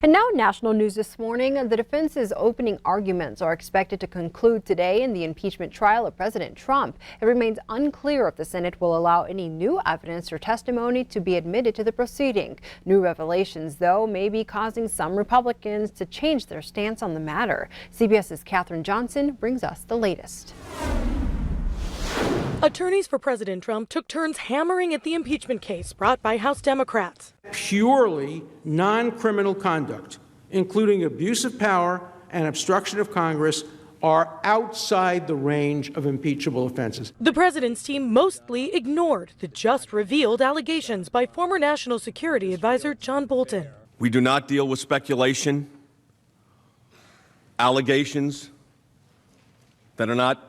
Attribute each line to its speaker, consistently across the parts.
Speaker 1: And now national news this morning. The defense's opening arguments are expected to conclude today in the impeachment trial of President Trump. It remains unclear if the Senate will allow any new evidence or testimony to be admitted to the proceeding. New revelations, though, may be causing some Republicans to change their stance on the matter. CBS's Katherine Johnson brings us the latest.
Speaker 2: Attorneys for President Trump took turns hammering at the impeachment case brought by House Democrats.
Speaker 3: Purely non-criminal conduct, including abuse of power and obstruction of Congress, are outside the range of impeachable offenses.
Speaker 2: The president's team mostly ignored the just revealed allegations by former National Security Advisor John Bolton.
Speaker 4: We do not deal with speculation, allegations that are not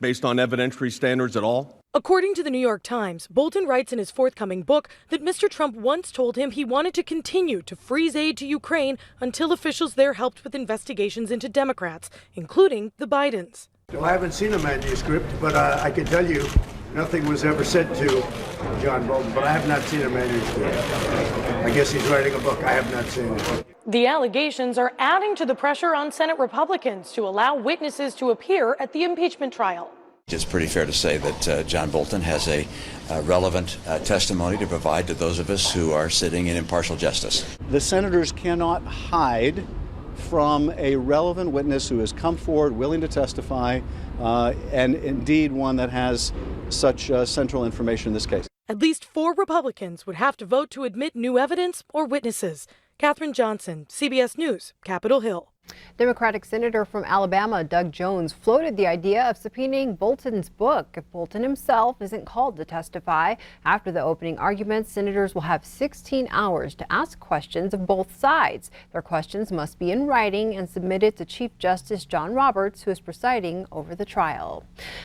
Speaker 4: based on evidentiary standards at all.
Speaker 2: According to the New York Times, Bolton writes in his forthcoming book that Mr. Trump once told him he wanted to continue to freeze aid to Ukraine until officials there helped with investigations into Democrats, including the Bidens.
Speaker 5: Well, I haven't seen a manuscript, but I can tell you nothing was ever said to John Bolton, but I have not seen a manuscript. I guess he's writing a book. I have not seen it.
Speaker 2: The allegations are adding to the pressure on Senate Republicans to allow witnesses to appear at the impeachment trial.
Speaker 6: It's pretty fair to say that John Bolton has a relevant testimony to provide to those of us who are sitting in impartial justice.
Speaker 7: The senators cannot hide from a relevant witness who has come forward willing to testify, and indeed one that has such central information in this case.
Speaker 2: At least 4 Republicans would have to vote to admit new evidence or witnesses. Katherine Johnson, CBS News, Capitol Hill.
Speaker 1: Democratic Senator from Alabama Doug Jones floated the idea of subpoenaing Bolton's book if Bolton himself isn't called to testify. After the opening arguments, senators will have 16 hours to ask questions of both sides. Their questions must be in writing and submitted to Chief Justice John Roberts, who is presiding over the trial.